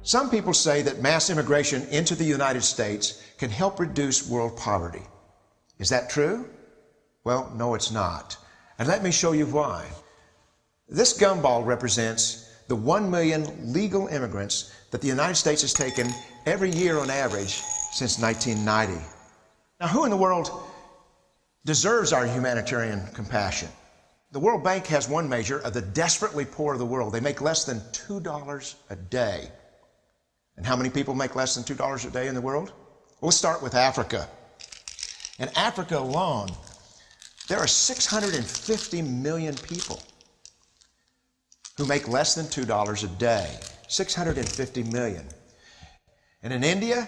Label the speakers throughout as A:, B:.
A: Some people say that mass immigration into the United States can help reduce world poverty. Is that true? Well, no, it's not. And let me show you why. This gumball represents the 1 million legal immigrants that the United States has taken every year on average since 1990. Now, who in the world deserves our humanitarian compassion? The World Bank has one measure of the desperately poor of the world. They make less than $2 a day. And how many people make less than $2 a day in the world? Well, let's start with Africa. In Africa alone, there are 650 million people who make less than $2 a day. 650 million. And in India,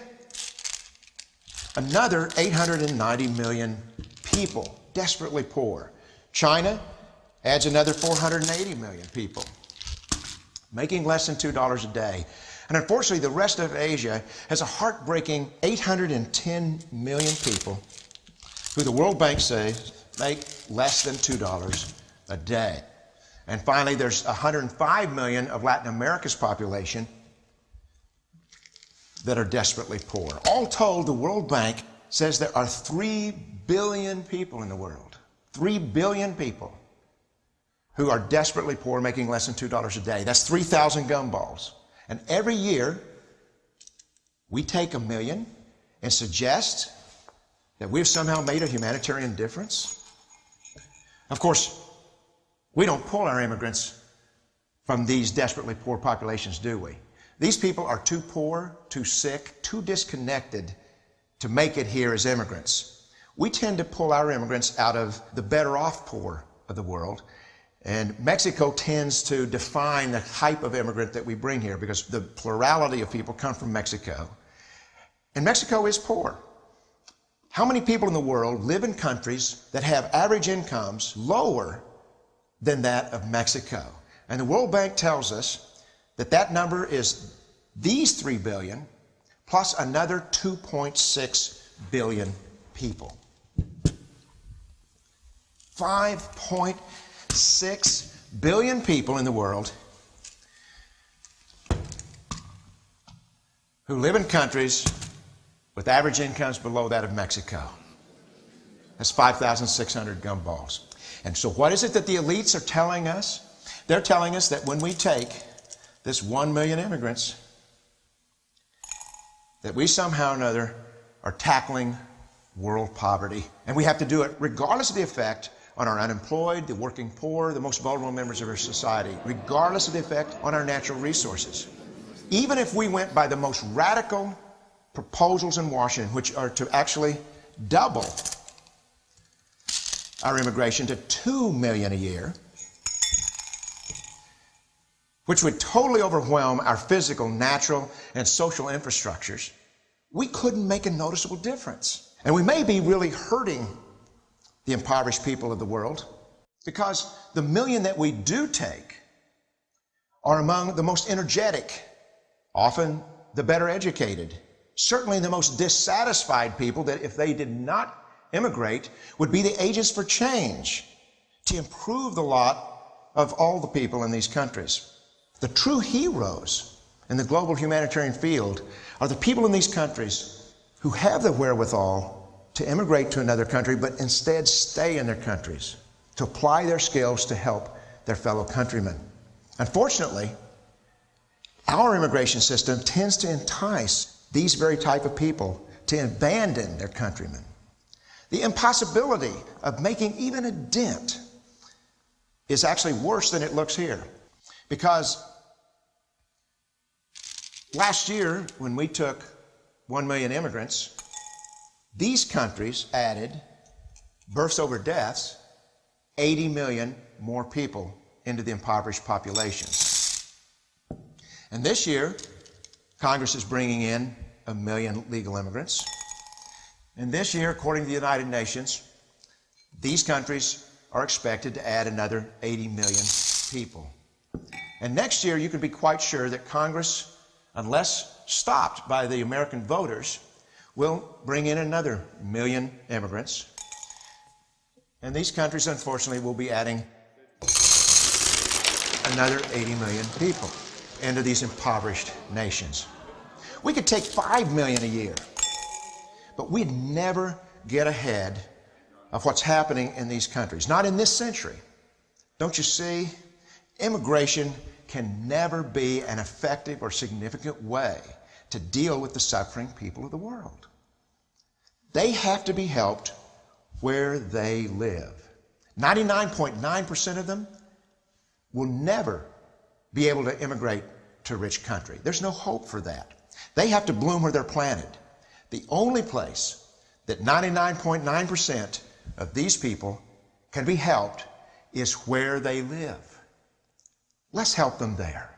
A: another 890 million people, desperately poor. China adds another 480 million people, making less than $2 a day. And unfortunately, the rest of Asia has a heartbreaking 810 million people who the World Bank says make less than $2 a day. And finally, there's 105 million of Latin America's population that are desperately poor. All told, the World Bank says there are 3 billion people in the world, 3 billion people who are desperately poor, making less than $2 a day. That's 3,000 gumballs. And every year, we take 1 million and suggest that we've somehow made a humanitarian difference. Of course, we don't pull our immigrants from these desperately poor populations, do we? These people are too poor, too sick, too disconnected to make it here as immigrants. We tend to pull our immigrants out of the better off poor of the world. And Mexico tends to define the type of immigrant that we bring here because the plurality of people come from Mexico. And Mexico is poor. How many people in the world live in countries that have average incomes lower than that of Mexico? And the World Bank tells us that that number is these 3 billion plus another 2.6 billion people. 5.6 billion people in the world who live in countries with average incomes below that of Mexico. That's 5,600 gumballs. And so what is it that the elites are telling us? They're telling us that when we take this 1 million immigrants, that we somehow or another are tackling world poverty. And we have to do it regardless of the effect on our unemployed, the working poor, the most vulnerable members of our society, regardless of the effect on our natural resources. Even if we went by the most radical proposals in Washington, which are to actually double our immigration to 2 million a year, which would totally overwhelm our physical, natural, and social infrastructures, we couldn't make a noticeable difference. And we may be really hurting the impoverished people of the world because the million that we do take are among the most energetic, often the better educated, certainly the most dissatisfied people that if they did not immigrate would be the agents for change to improve the lot of all the people in these countries. The true heroes in the global humanitarian field are the people in these countries who have the wherewithal to immigrate to another country, but instead stay in their countries, to apply their skills to help their fellow countrymen. Unfortunately, our immigration system tends to entice these very type of people to abandon their countrymen. The impossibility of making even a dent is actually worse than it looks here. Because last year, when we took 1 million immigrants, these countries added, births over deaths, 80 million more people into the impoverished populations. And this year, Congress is bringing in 1 million legal immigrants. And this year, according to the United Nations, these countries are expected to add another 80 million people. And next year, you can be quite sure that Congress, unless stopped by the American voters, will bring in another 1 million immigrants. And these countries, unfortunately, will be adding another 80 million people. into these impoverished nations. We could take 5 million a year, but we'd never get ahead of what's happening in these countries. Not in this century. Don't you see? Immigration can never be an effective or significant way to deal with the suffering people of the world. They have to be helped where they live. 99.9% of them will never be able to immigrate to a rich country. There's no hope for that. They have to bloom where they're planted. The only place that 99.9% of these people can be helped is where they live. Let's help them there.